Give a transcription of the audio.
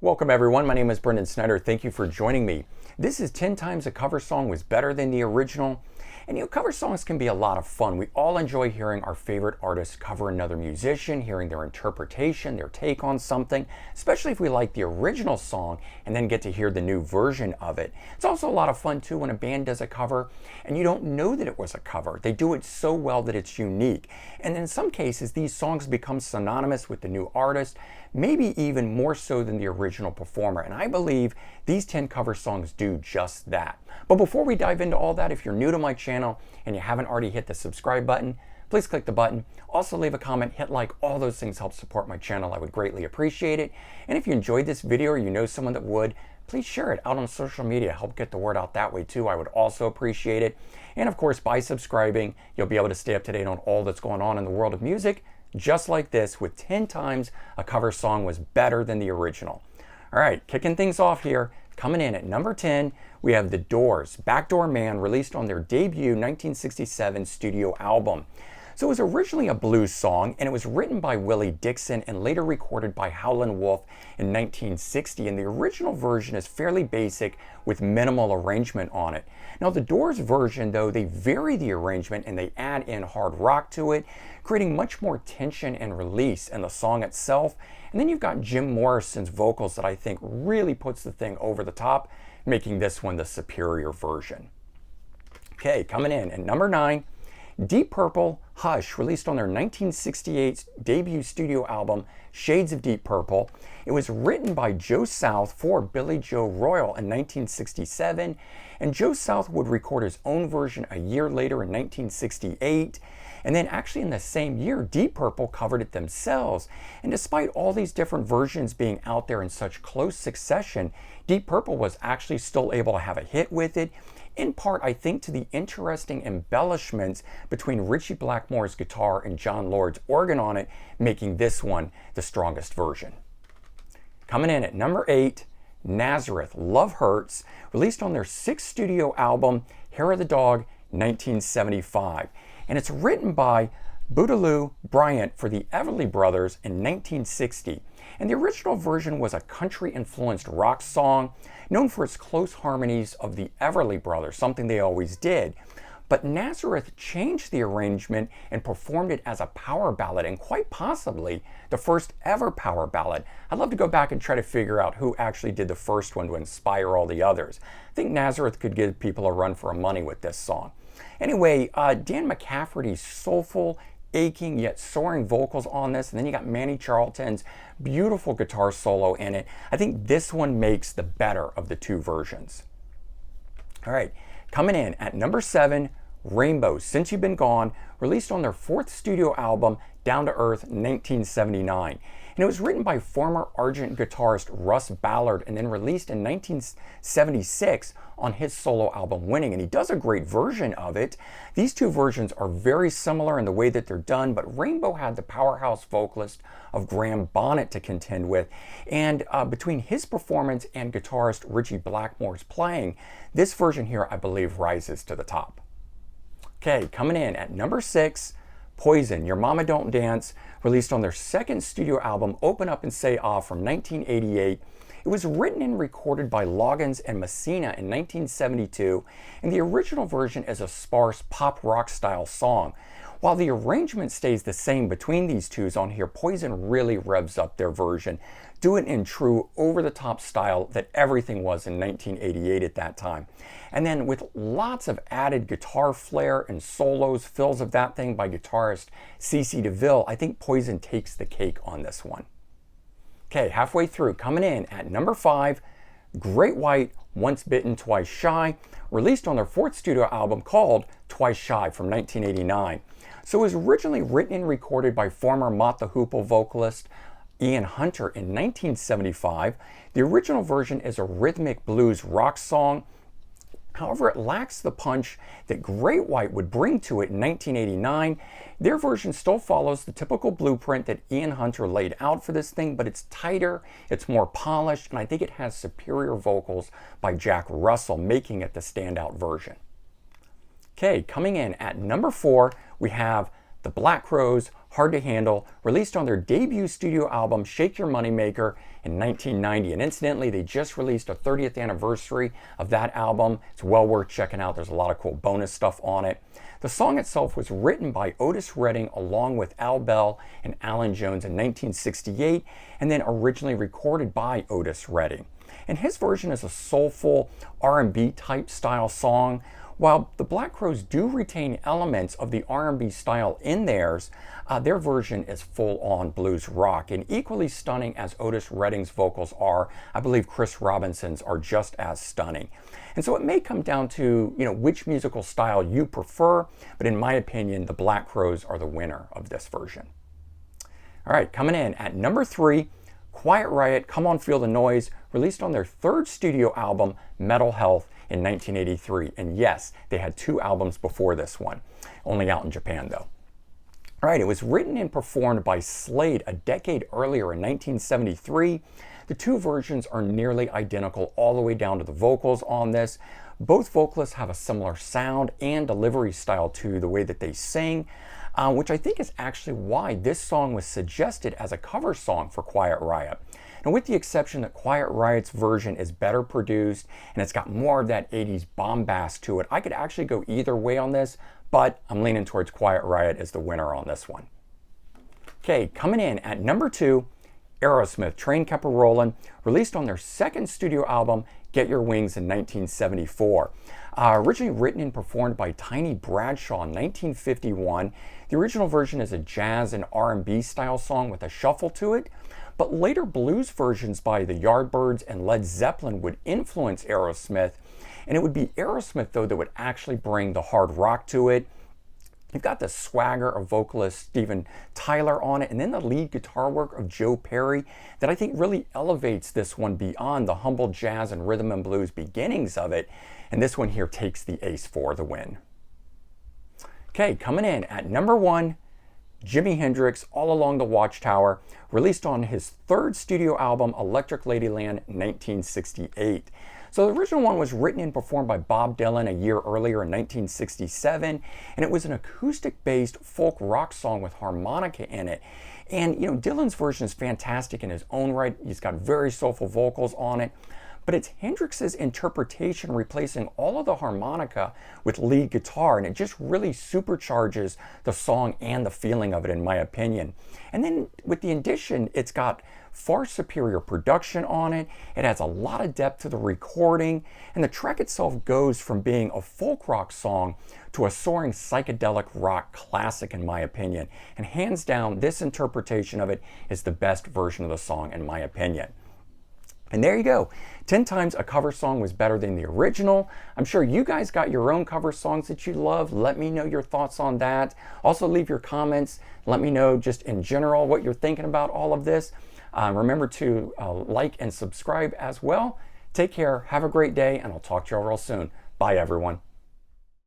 Welcome everyone, my name is Brendan Snyder. Thank you for joining me. This is 10 times a cover song was better than the original. And cover songs can be a lot of fun. We all enjoy hearing our favorite artists cover another musician, hearing their interpretation, their take on something, especially if we like the original song and then get to hear the new version of it. It's also a lot of fun too when a band does a cover and you don't know that it was a cover. They do it so well that it's unique. And in some cases, these songs become synonymous with the new artist, maybe even more so than the original performer. And I believe these 10 cover songs do just that. But before we dive into all that, if you're new to my channel and you haven't already hit the subscribe button, please click the button. Also leave a comment, hit like, all those things help support my channel. I would greatly appreciate it. And if you enjoyed this video or you know someone that would, please share it out on social media. Help get the word out that way too. I would also appreciate it. And of course, by subscribing, you'll be able to stay up to date on all that's going on in the world of music, just like this, with 10 times a cover song was better than the original. All right, kicking things off here, coming in at number 10, we have the Doors, Backdoor Man, released on their debut 1967 studio album. So it was originally a blues song, and it was written by Willie Dixon and later recorded by Howlin' Wolf in 1960. And the original version is fairly basic with minimal arrangement on it. Now the Doors version, though, they vary the arrangement and they add in hard rock to it, creating much more tension and release in the song itself. And then you've got Jim Morrison's vocals that I think really puts the thing over the top, making this one the superior version. Okay, coming in at number 9, Deep Purple, Hush, released on their 1968 debut studio album, Shades of Deep Purple. It was written by Joe South for Billy Joe Royal in 1967, and Joe South would record his own version a year later in 1968. And then actually in the same year, Deep Purple covered it themselves. And despite all these different versions being out there in such close succession, Deep Purple was actually still able to have a hit with it, in part, I think, to the interesting embellishments between Ritchie Blackmore's guitar and John Lord's organ on it, making this one the strongest version. Coming in at number 8, Nazareth, Love Hurts, released on their 6th studio album, Hair of the Dog, 1975. And it's written by Bootaloo Bryant for the Everly Brothers in 1960. And the original version was a country-influenced rock song known for its close harmonies of the Everly Brothers, something they always did. But Nazareth changed the arrangement and performed it as a power ballad, and quite possibly the first ever power ballad. I'd love to go back and try to figure out who actually did the first one to inspire all the others. I think Nazareth could give people a run for money with this song. Anyway, Dan McCafferty's soulful, aching yet soaring vocals on this, and then you got Manny Charlton's beautiful guitar solo in it. I think this one makes the better of the two versions. All right, coming in at number 7, Rainbow, Since You've Been Gone, released on their 4th studio album, Down to Earth, 1979. And it was written by former Argent guitarist Russ Ballard and then released in 1976 on his solo album Winning. And he does a great version of it. These two versions are very similar in the way that they're done, but Rainbow had the powerhouse vocalist of Graham Bonnet to contend with. And between his performance and guitarist Ritchie Blackmore's playing, this version here, I believe, rises to the top. Okay, coming in at number 6, Poison, Your Mama Don't Dance, released on their 2nd studio album, Open Up and Say Ah, from 1988. It was written and recorded by Loggins and Messina in 1972, and the original version is a sparse pop rock style song. While the arrangement stays the same between these twos on here, Poison really revs up their version, do it in true over-the-top style that everything was in 1988 at that time. And then with lots of added guitar flair and solos, fills of that thing by guitarist CeCe DeVille, I think Poison takes the cake on this one. Okay, halfway through, coming in at number 5, Great White, Once Bitten, Twice Shy, released on their 4th studio album called Twice Shy from 1989. So it was originally written and recorded by former Mott the Hoople vocalist Ian Hunter in 1975. The original version is a rhythmic blues rock song. However, it lacks the punch that Great White would bring to it in 1989. Their version still follows the typical blueprint that Ian Hunter laid out for this thing, but it's tighter, it's more polished, and I think it has superior vocals by Jack Russell, making it the standout version. Okay, coming in at number 4, we have The Black Crowes, Hard to Handle, released on their debut studio album Shake Your Moneymaker in 1990. And incidentally, they just released a 30th anniversary of that album. It's well worth checking out. There's a lot of cool bonus stuff on it. The song itself was written by Otis Redding along with Al Bell and Alan Jones in 1968, and then originally recorded by Otis Redding. And his version is a soulful R&B type style song. While the Black Crowes do retain elements of the R&B style in theirs, their version is full-on blues rock. And equally stunning as Otis Redding's vocals are, I believe Chris Robinson's are just as stunning. And so it may come down to, which musical style you prefer, but in my opinion, the Black Crowes are the winner of this version. All right, coming in at number 3, Quiet Riot, Come On Feel the Noise, released on their third studio album, Metal Health, in 1983. And yes, they had 2 albums before this one, only out in Japan though. All right, it was written and performed by Slade a decade earlier in 1973. The 2 versions are nearly identical all the way down to the vocals on this. Both vocalists have a similar sound and delivery style to the way that they sing, which I think is actually why this song was suggested as a cover song for Quiet Riot. Now, with the exception that Quiet Riot's version is better produced and it's got more of that 80s bombast to it, I could actually go either way on this, but I'm leaning towards Quiet Riot as the winner on this one. Okay, coming in at number 2, Aerosmith, Train Kept a Rollin', released on their second studio album, Get Your Wings, in 1974. Originally written and performed by Tiny Bradshaw in 1951, the original version is a jazz and R&B style song with a shuffle to it, but later blues versions by the Yardbirds and Led Zeppelin would influence Aerosmith, and it would be Aerosmith, though, that would actually bring the hard rock to it. You've got the swagger of vocalist Steven Tyler on it, and then the lead guitar work of Joe Perry that I think really elevates this one beyond the humble jazz and rhythm and blues beginnings of it, and this one here takes the ace for the win. Okay, coming in at number 1, Jimi Hendrix, All Along the Watchtower, released on his third studio album, Electric Ladyland, 1968. So the original one was written and performed by Bob Dylan a year earlier in 1967, and it was an acoustic-based folk rock song with harmonica in it. And Dylan's version is fantastic in his own right. He's got very soulful vocals on it, but it's Hendrix's interpretation replacing all of the harmonica with lead guitar, and it just really supercharges the song and the feeling of it, in my opinion. And then with the addition, it's got far superior production on it. It adds a lot of depth to the recording, and the track itself goes from being a folk rock song to a soaring psychedelic rock classic, in my opinion. And hands down, this interpretation of it is the best version of the song, in my opinion. And there you go. 10 times a cover song was better than the original. I'm sure you guys got your own cover songs that you love. Let me know your thoughts on that. Also leave your comments. Let me know just in general what you're thinking about all of this. Remember to like and subscribe as well. Take care. Have a great day, and I'll talk to you all real soon. Bye, everyone.